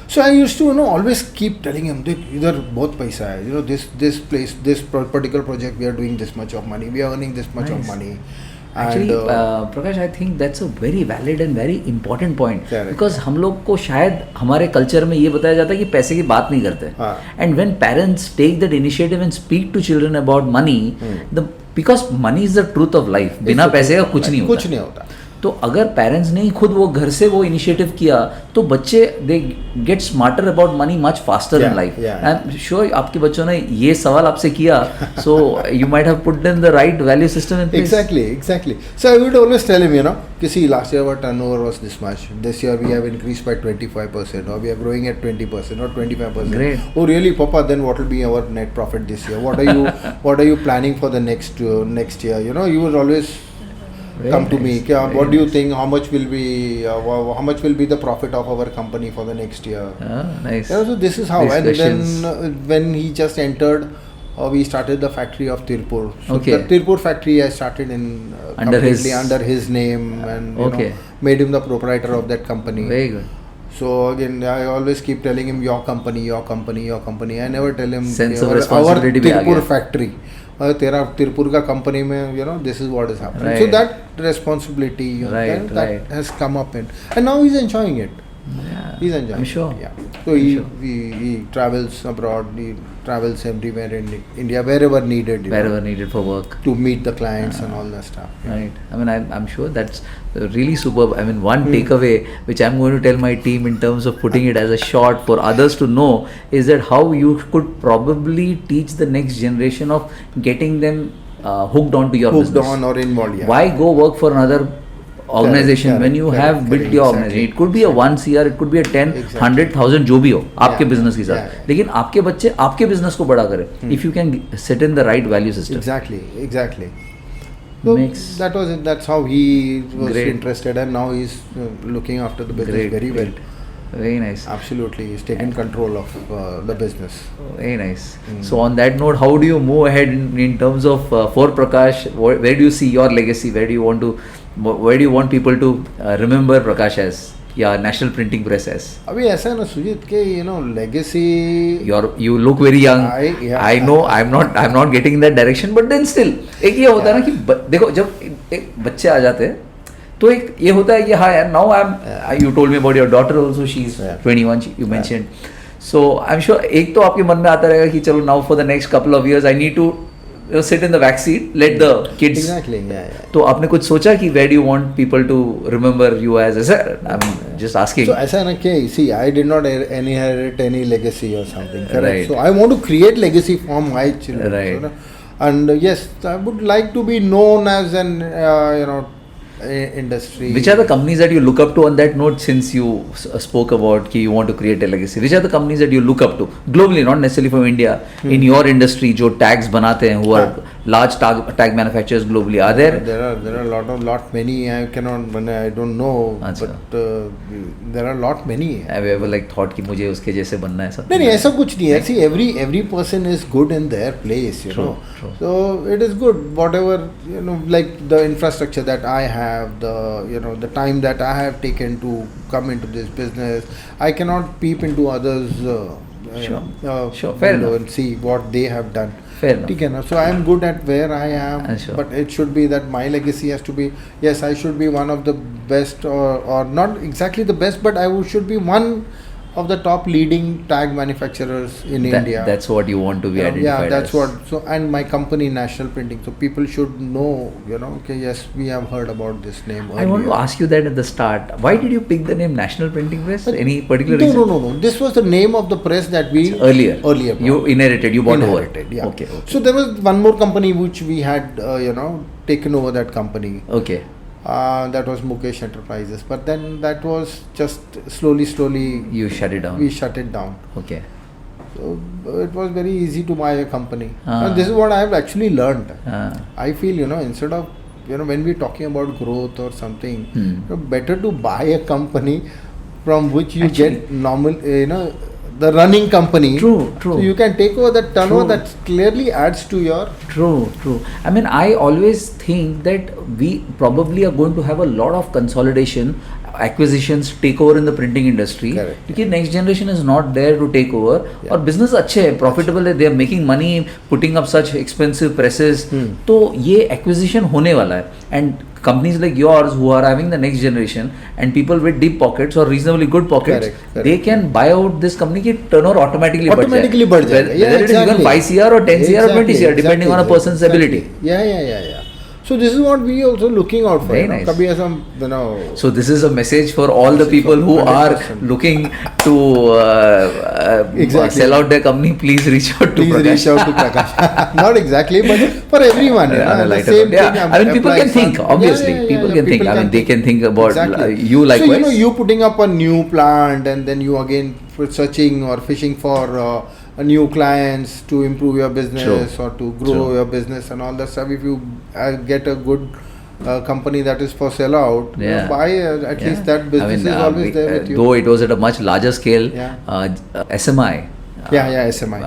[SPEAKER 1] So I used to, always keep telling him that either both paisa hai, this place, this particular project, we are doing this much of money, we are earning this much of money.
[SPEAKER 2] Actually, Prakash, I think that's a very valid and very important point. Because हम लोग को शायद हमारे culture में ये बताया जाता है कि पैसे की बात नहीं करते. And when parents take that initiative and speak to children about money, because money is the truth of life. बिना पैसे का कुछ नहीं होता. तो अगर पेरेंट्स ने खुद वो घर से वो इनिशिएटिव किया तो बच्चे they get smarter about money much faster in life. I am sure आपके बच्चों ने ये सवाल आपसे किया, so you might have put in the right value system in place.
[SPEAKER 1] Exactly. So I would always tell him, see, last year our turnover was this much. This year we have increased by 25%, or we are growing at 20% or 25%.
[SPEAKER 2] Great.
[SPEAKER 1] Oh really, Papa? Then what will be our net profit this year? What are you planning for the next year? You would always come to me. What do you think? How much will be the profit of our company for the next year?
[SPEAKER 2] Nice.
[SPEAKER 1] So this is how.
[SPEAKER 2] These
[SPEAKER 1] and
[SPEAKER 2] questions.
[SPEAKER 1] Then when he just entered, we started the factory of Tirupur. So
[SPEAKER 2] the
[SPEAKER 1] Tirupur factory I started in
[SPEAKER 2] under
[SPEAKER 1] his name, and made him the proprietor of that company.
[SPEAKER 2] Very good.
[SPEAKER 1] So again, I always keep telling him your company. I never tell him
[SPEAKER 2] sense of responsibility
[SPEAKER 1] our Tirupur factory. तेरा तिरपुर का company में this is what is happening.
[SPEAKER 2] Right.
[SPEAKER 1] So that responsibility that has come up and now he's enjoying it.
[SPEAKER 2] Yeah,
[SPEAKER 1] he's enjoying.
[SPEAKER 2] I'm sure.
[SPEAKER 1] Yeah. So he travels abroad. He travels everywhere in India wherever needed.
[SPEAKER 2] Wherever needed for work.
[SPEAKER 1] To meet the clients and all that stuff.
[SPEAKER 2] Right. I mean, I'm sure that's really superb. I mean, one takeaway which I'm going to tell my team in terms of putting it as a short for others to know is that how you could probably teach the next generation of getting them hooked onto your business.
[SPEAKER 1] Hooked on or involved. Yeah.
[SPEAKER 2] Why go work for another organization when you have built your organization? It could be a 1 CR, it could be a 10, 100,000 जो भी हो आपके business के साथ, लेकिन आपके बच्चे आपके business को बड़ा करें. If you can set in the right value system.
[SPEAKER 1] Exactly. So that was it. That's how he was interested, and now he's looking after the business very well.
[SPEAKER 2] Very nice.
[SPEAKER 1] Absolutely, he's taken control of the business.
[SPEAKER 2] Very nice. So on that note, how do you move ahead in terms of for Prakash? Where do you see your legacy? Where do you want people to remember Prakash as? Yeah, National Printing Press as.
[SPEAKER 1] अभी ऐसा है ना सुजीत के legacy.
[SPEAKER 2] You look very young. I know I'm not getting in that direction, but then still एक ये होता है ना कि देखो जब एक बच्चे आ जाते हैं तो एक ये होता है कि हाँ यार now you told me about your daughter also, she's 21, you mentioned. So I'm sure एक तो आपके मन में आता रहेगा कि चलो now for the next couple of years I need to sit in the back seat, let the kids.
[SPEAKER 1] Exactly, yeah.
[SPEAKER 2] तो आपने कुछ सोचा कि where do you want people to remember you as? ऐसा, I'm just asking.
[SPEAKER 1] So ऐसा ना कि see, I did not inherit any legacy or something. Correct.
[SPEAKER 2] Right.
[SPEAKER 1] So I want to create legacy for my children.
[SPEAKER 2] Right.
[SPEAKER 1] You know? And yes, I would like to be known as an industry.
[SPEAKER 2] Which are the companies that you look up to on that note, since you spoke about कि you want to create a legacy? Which are the companies that you look up to globally, not necessarily from India, in your industry, जो tags बनाते हैं, who are large tag manufacturers globally? Are there?
[SPEAKER 1] There are lot many. I don't know, but there are lot many.
[SPEAKER 2] Have you ever like thought कि मुझे उसके जैसे बनना है?
[SPEAKER 1] नहीं ऐसा कुछ नहीं है. See, every person is good in their place, you know.
[SPEAKER 2] True.
[SPEAKER 1] So it is good, whatever, you know, like the infrastructure that I have, the time that I have taken to come into this business. I cannot peep into others.
[SPEAKER 2] Sure. Fair enough.
[SPEAKER 1] And see what they have done.
[SPEAKER 2] Fair enough.
[SPEAKER 1] So I am good at where I am,
[SPEAKER 2] Sure.
[SPEAKER 1] but it should be that my legacy has to be, yes, I should be one of the best, or not exactly the best, but should be one of the top leading tag manufacturers in India.
[SPEAKER 2] That's what you want to be identified
[SPEAKER 1] Yeah, that's
[SPEAKER 2] as.
[SPEAKER 1] what. So, and my company, National Printing. So people should know, okay, yes, we have heard about this name earlier.
[SPEAKER 2] I want to ask you that at the start. Why did you pick the name National Printing Press? Any particular reason?
[SPEAKER 1] No. This was the name of the press that we
[SPEAKER 2] Earlier.
[SPEAKER 1] Bought.
[SPEAKER 2] You bought
[SPEAKER 1] Inherited,
[SPEAKER 2] over.
[SPEAKER 1] yeah.
[SPEAKER 2] Okay.
[SPEAKER 1] So there was one more company which we had, taken over that company.
[SPEAKER 2] Okay.
[SPEAKER 1] That was Mukesh Enterprises. But then that was just slowly.
[SPEAKER 2] You shut it down.
[SPEAKER 1] We shut it down.
[SPEAKER 2] Okay.
[SPEAKER 1] So it was very easy to buy a company. And this is what I have actually learned. I feel, instead of, when we're talking about growth or something, better to buy a company from which you get normal, the running company.
[SPEAKER 2] True.
[SPEAKER 1] So you can take over that turnover that clearly adds to your.
[SPEAKER 2] True. I mean, I always think that we probably are going to have a lot of consolidation, acquisitions, takeover in the printing industry.
[SPEAKER 1] Correct.
[SPEAKER 2] Because next generation is not there to take over.
[SPEAKER 1] Yeah.
[SPEAKER 2] और business अच्छे है, profitable है, they are making money, putting up such expensive presses. तो ये acquisition होने वाला है. And companies like yours who are having the next generation and people with deep pockets or reasonably good pockets,
[SPEAKER 1] Correct.
[SPEAKER 2] they can buy out this company की turnover automatically
[SPEAKER 1] बढ़ जाएगा. Yeah,
[SPEAKER 2] whether it is even 5 CR or 10 CR or 20 CR depending on a person's ability.
[SPEAKER 1] Yeah. So this is what we also looking out for.
[SPEAKER 2] Very nice.
[SPEAKER 1] कभी ऐसा,
[SPEAKER 2] So this is a message for all the people who
[SPEAKER 1] 100%.
[SPEAKER 2] are looking to sell out their company. Please reach out to
[SPEAKER 1] Please
[SPEAKER 2] Prakash.
[SPEAKER 1] reach out to Prakash. Not exactly, but for everyone.
[SPEAKER 2] On a
[SPEAKER 1] the
[SPEAKER 2] lighter
[SPEAKER 1] same
[SPEAKER 2] note. Yeah.
[SPEAKER 1] thing
[SPEAKER 2] I mean, people can
[SPEAKER 1] applies
[SPEAKER 2] think.
[SPEAKER 1] on-
[SPEAKER 2] Obviously,
[SPEAKER 1] Yeah,
[SPEAKER 2] people can think. I mean, they can think about
[SPEAKER 1] Exactly.
[SPEAKER 2] you likewise.
[SPEAKER 1] So you putting up a new plant and then you again searching or fishing for new clients to improve your business or to grow your business and all that stuff. If you get a good company that is for sell out, buy at least that business is always there with you.
[SPEAKER 2] Though it was at a much larger scale, SMI.
[SPEAKER 1] SMI.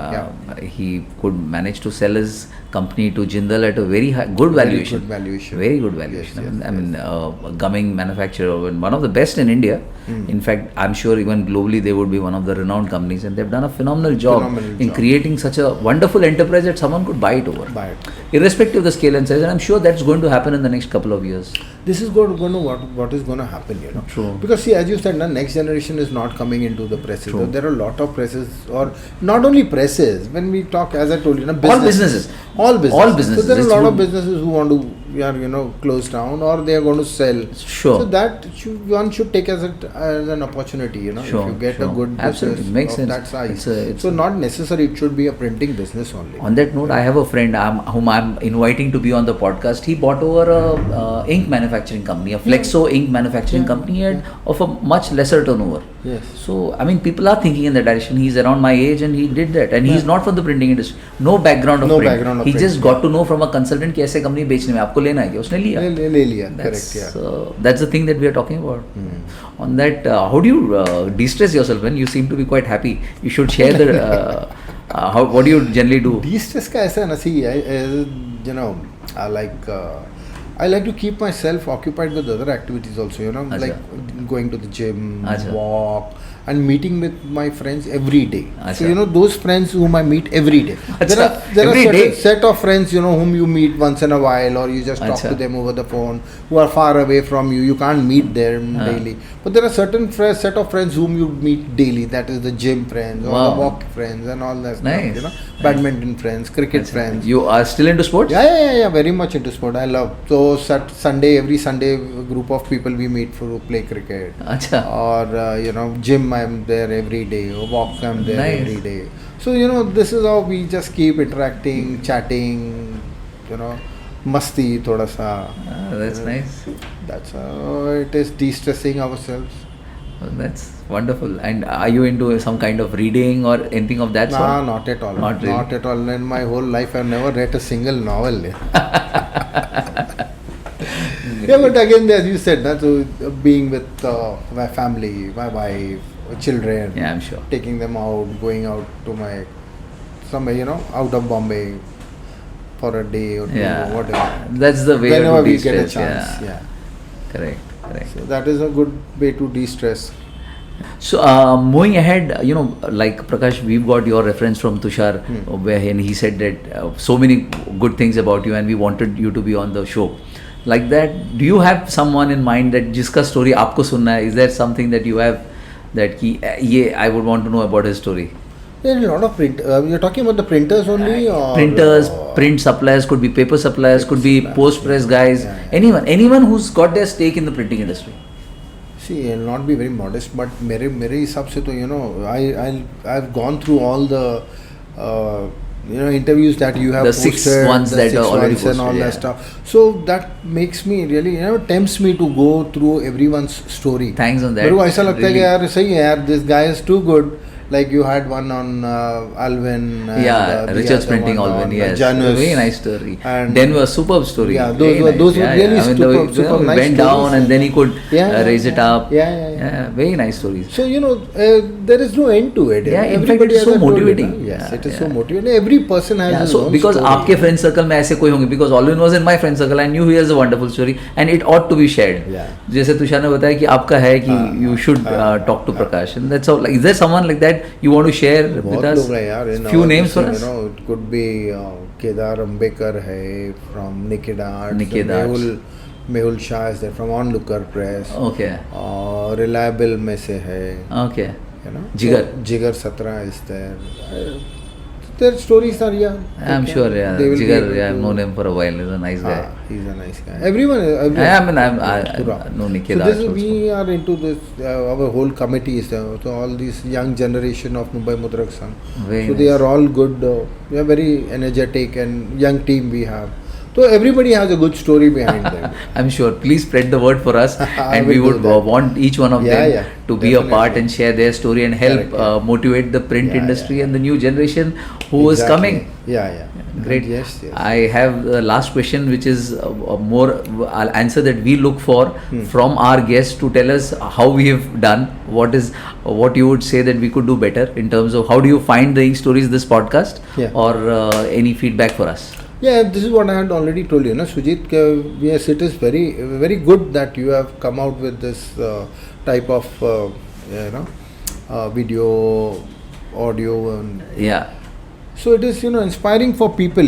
[SPEAKER 2] He could manage to sell his company to Jindal at a very good valuation. Very good valuation. I mean, gumming manufacturer, and one of the best in India. In fact, I'm sure even globally they would be one of the renowned companies, and they've done a phenomenal job in creating such a wonderful enterprise that someone could buy it over. Irrespective of the scale and size, and I'm sure that's going to happen in the next couple of years.
[SPEAKER 1] This is going to what is going to happen,
[SPEAKER 2] True.
[SPEAKER 1] Because see, as you said, the next generation is not coming into the presses. So there are a lot of presses, or not only presses. When we talk, as I told you,
[SPEAKER 2] businesses.
[SPEAKER 1] All businesses. So there are a lot of
[SPEAKER 2] businesses
[SPEAKER 1] businesses who want to, close down, or they are going to sell.
[SPEAKER 2] Sure.
[SPEAKER 1] So that one should take as an opportunity, if you get a good business
[SPEAKER 2] makes
[SPEAKER 1] of
[SPEAKER 2] sense.
[SPEAKER 1] that size.
[SPEAKER 2] It's
[SPEAKER 1] so not necessary it should be a printing business only.
[SPEAKER 2] On that note, I have a friend whom I'm inviting to be on the podcast. He bought over a ink manufacturing company, a Flexo ink manufacturing company, of a much lesser turnover.
[SPEAKER 1] Yes.
[SPEAKER 2] So I mean, people are thinking in that direction. He's around my age and he did that, and he's not from the printing industry. No background of print. He just got to know from a consultant कि ऐसे company बेचने में आपको लेना है क्या, उसने लिया.
[SPEAKER 1] ले लिया. Correct. Yeah.
[SPEAKER 2] That's the thing that we are talking about. On that, how do you de-stress yourself when you seem to be quite happy? You should share the. What do you generally do?
[SPEAKER 1] De-stress का ऐसा है ना, see, I like to keep myself occupied with other activities also, like going to the gym, walk, and meeting with my friends every day. So
[SPEAKER 2] Acha.
[SPEAKER 1] those friends whom I meet every day.
[SPEAKER 2] Acha.
[SPEAKER 1] There are
[SPEAKER 2] Every
[SPEAKER 1] certain
[SPEAKER 2] day?
[SPEAKER 1] set of friends whom you meet once in a while, or you just talk
[SPEAKER 2] Acha.
[SPEAKER 1] to them over the phone, who are far away from you. You can't meet them daily. But there are certain set of friends whom you meet daily. That is the gym friends, or
[SPEAKER 2] Wow.
[SPEAKER 1] the walk friends, and all that
[SPEAKER 2] Nice.
[SPEAKER 1] stuff. Badminton friends, cricket friends.
[SPEAKER 2] You are still into sports?
[SPEAKER 1] Yeah. Very much into sport. I love. So every Sunday, a group of people we meet to play cricket.
[SPEAKER 2] Acha.
[SPEAKER 1] Or gym. I'm there every day. Or walk. I'm there
[SPEAKER 2] Nice.
[SPEAKER 1] every day. So this is how we just keep interacting, chatting. Masti, thoda sa.
[SPEAKER 2] That's nice.
[SPEAKER 1] That's how it is, de-stressing ourselves.
[SPEAKER 2] Well, that's wonderful. And are you into some kind of reading or anything of that
[SPEAKER 1] Nah,
[SPEAKER 2] sort?
[SPEAKER 1] not at all.
[SPEAKER 2] Not really.
[SPEAKER 1] Not at all. In my whole life, I've never read a single novel. Yeah, but again, as you said, so being with my family, my wife, children,
[SPEAKER 2] Yeah, I'm sure.
[SPEAKER 1] taking them out, going out to somewhere, out of Bombay for a day or two,
[SPEAKER 2] Yeah.
[SPEAKER 1] whatever.
[SPEAKER 2] That's the way
[SPEAKER 1] Whenever
[SPEAKER 2] to
[SPEAKER 1] we get a
[SPEAKER 2] de-stress.
[SPEAKER 1] chance,
[SPEAKER 2] Yeah. Correct.
[SPEAKER 1] So that is a good way to de-stress.
[SPEAKER 2] So moving ahead, like Prakash, we've got your reference from Tushar, where he said that so many good things about you, and we wanted you to be on the show. Like that, do you have someone in mind that jiska story aapko sunna hai? Is there something that you have that I would want to know about his story?
[SPEAKER 1] There are a lot of you're talking about the printers only, or
[SPEAKER 2] Printers, print suppliers, could be paper suppliers, could be post press guys, anyone who's got their stake in the printing industry.
[SPEAKER 1] See, I'll not be very modest, but mere hisab se to I've gone through all the interviews that you have
[SPEAKER 2] The
[SPEAKER 1] posted,
[SPEAKER 2] six ones
[SPEAKER 1] the
[SPEAKER 2] that
[SPEAKER 1] six
[SPEAKER 2] are already
[SPEAKER 1] ones and all
[SPEAKER 2] posted, yeah.
[SPEAKER 1] that stuff. So that makes me really tempts me to go through everyone's story.
[SPEAKER 2] Thanks on that.
[SPEAKER 1] मेरे को ऐसा लगता है कि
[SPEAKER 2] Really.
[SPEAKER 1] यार सही है यार, this guy is too good. Like you had one on Alvin. And,
[SPEAKER 2] Yeah,
[SPEAKER 1] the
[SPEAKER 2] Richard's
[SPEAKER 1] other
[SPEAKER 2] printing
[SPEAKER 1] one
[SPEAKER 2] Alvin,
[SPEAKER 1] on,
[SPEAKER 2] yes.
[SPEAKER 1] Janus.
[SPEAKER 2] Very nice story.
[SPEAKER 1] And
[SPEAKER 2] Denver, superb story.
[SPEAKER 1] Yeah,
[SPEAKER 2] Very
[SPEAKER 1] those were
[SPEAKER 2] nice.
[SPEAKER 1] really
[SPEAKER 2] I mean,
[SPEAKER 1] super
[SPEAKER 2] he
[SPEAKER 1] nice
[SPEAKER 2] went down
[SPEAKER 1] stories.
[SPEAKER 2] and then he could
[SPEAKER 1] Yeah,
[SPEAKER 2] raise it up.
[SPEAKER 1] Yeah.
[SPEAKER 2] Very nice stories.
[SPEAKER 1] So there is no end to it.
[SPEAKER 2] Yeah, in fact,
[SPEAKER 1] Everybody
[SPEAKER 2] it's
[SPEAKER 1] has
[SPEAKER 2] so
[SPEAKER 1] a story,
[SPEAKER 2] motivating.
[SPEAKER 1] na? Yes,
[SPEAKER 2] Yeah,
[SPEAKER 1] it is
[SPEAKER 2] yeah.
[SPEAKER 1] so motivating. Every person has
[SPEAKER 2] Yeah,
[SPEAKER 1] his
[SPEAKER 2] so
[SPEAKER 1] own
[SPEAKER 2] because
[SPEAKER 1] story.
[SPEAKER 2] आपके friend circle में ऐसे कोई होंगे, because Alvin was in my friend circle and knew he has a wonderful story and it ought to be shared.
[SPEAKER 1] Yeah.
[SPEAKER 2] जैसे तुषार ने बताया कि आपका है कि you should talk to Prakash, and that's all. Like, is there someone like that you want to share with
[SPEAKER 1] बहुत
[SPEAKER 2] us?
[SPEAKER 1] लोग हैं यार,
[SPEAKER 2] Few names for us.
[SPEAKER 1] It could be Kedar Ambekar है from Naked Arts.
[SPEAKER 2] Naked Arts.
[SPEAKER 1] Mehul Shah is there from Onlooker Press.
[SPEAKER 2] Okay.
[SPEAKER 1] Reliable में से है.
[SPEAKER 2] Okay.
[SPEAKER 1] Jigar.
[SPEAKER 2] Jigar.
[SPEAKER 1] Jigar Satra is there. Their stories are
[SPEAKER 2] I'm sure. Yeah.
[SPEAKER 1] they will be
[SPEAKER 2] Jigar.
[SPEAKER 1] able
[SPEAKER 2] Yeah, I've
[SPEAKER 1] to-
[SPEAKER 2] known him for a while. He's a nice guy.
[SPEAKER 1] He's a nice guy. Everyone.
[SPEAKER 2] I know Nikhil
[SPEAKER 1] So
[SPEAKER 2] Arts also.
[SPEAKER 1] we are into this. Our whole committee is there. So all this young generation of Mumbai Mudrak Sangh.
[SPEAKER 2] Very
[SPEAKER 1] So they
[SPEAKER 2] nice.
[SPEAKER 1] are all good. We are very energetic and young team we have. So everybody has a good story behind them.
[SPEAKER 2] I'm sure. Please spread the word for us,
[SPEAKER 1] I
[SPEAKER 2] and
[SPEAKER 1] will
[SPEAKER 2] we
[SPEAKER 1] do
[SPEAKER 2] would
[SPEAKER 1] that.
[SPEAKER 2] want each one of
[SPEAKER 1] Yeah,
[SPEAKER 2] them
[SPEAKER 1] yeah,
[SPEAKER 2] to be a part
[SPEAKER 1] definitely.
[SPEAKER 2] and share their story and help
[SPEAKER 1] Correct, yeah.
[SPEAKER 2] motivate the print
[SPEAKER 1] Yeah,
[SPEAKER 2] industry
[SPEAKER 1] yeah.
[SPEAKER 2] and the new generation who is
[SPEAKER 1] Exactly.
[SPEAKER 2] coming.
[SPEAKER 1] Yeah.
[SPEAKER 2] Great.
[SPEAKER 1] Yes.
[SPEAKER 2] I have the last question, which is more I'll answer that we look for from our guests to tell us how we have done. What you would say that we could do better in terms of how do you find the stories this podcast,
[SPEAKER 1] Yeah.
[SPEAKER 2] or any feedback for us?
[SPEAKER 1] Yeah, this is what I had already told you, Sujit. Yes, it is very, very good that you have come out with this type of, video, audio, and
[SPEAKER 2] Yeah.
[SPEAKER 1] so it is, inspiring for people.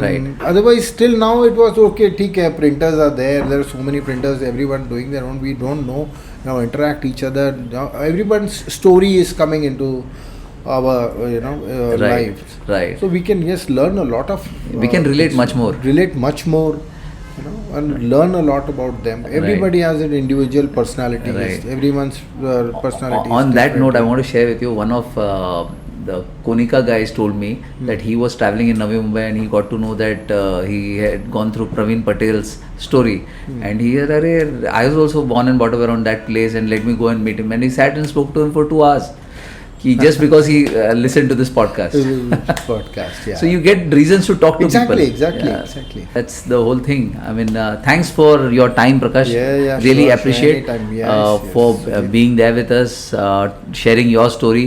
[SPEAKER 2] Right.
[SPEAKER 1] Otherwise, till now it was okay. ठीक है, printers are there. There are so many printers. Everyone doing their own. We don't know, interact each other. Everyone's story is coming into our,
[SPEAKER 2] Right.
[SPEAKER 1] lives.
[SPEAKER 2] Right.
[SPEAKER 1] So we can learn a lot of.
[SPEAKER 2] We can relate much more.
[SPEAKER 1] Relate much more, and learn a lot about them. Everybody has an individual personality.
[SPEAKER 2] Right.
[SPEAKER 1] Everyone's personality.
[SPEAKER 2] On
[SPEAKER 1] is
[SPEAKER 2] that
[SPEAKER 1] different.
[SPEAKER 2] note, I want to share with you one of the Konika guys told me that he was traveling in Navi Mumbai and he got to know that he had gone through Praveen Patel's story, and he said, "Arey, I was also born and brought up around that place, and let me go and meet him." And he sat and spoke to him for 2 hours. Just because he listened to this podcast.
[SPEAKER 1] Podcast, yeah.
[SPEAKER 2] So you get reasons to talk to people.
[SPEAKER 1] Exactly.
[SPEAKER 2] That's the whole thing. I mean, thanks for your time, Prakash.
[SPEAKER 1] Yeah,
[SPEAKER 2] really
[SPEAKER 1] sure,
[SPEAKER 2] appreciate
[SPEAKER 1] anytime. Yes,
[SPEAKER 2] for
[SPEAKER 1] yes.
[SPEAKER 2] being there with us, sharing your story.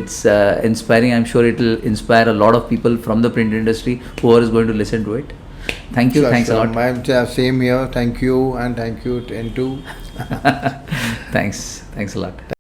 [SPEAKER 2] It's inspiring. I'm sure it will inspire a lot of people from the print industry who are going to listen to it. Thank you.
[SPEAKER 1] Sure,
[SPEAKER 2] Thanks a lot.
[SPEAKER 1] Same here. Thank you, and thank you, N2.
[SPEAKER 2] Thanks a lot.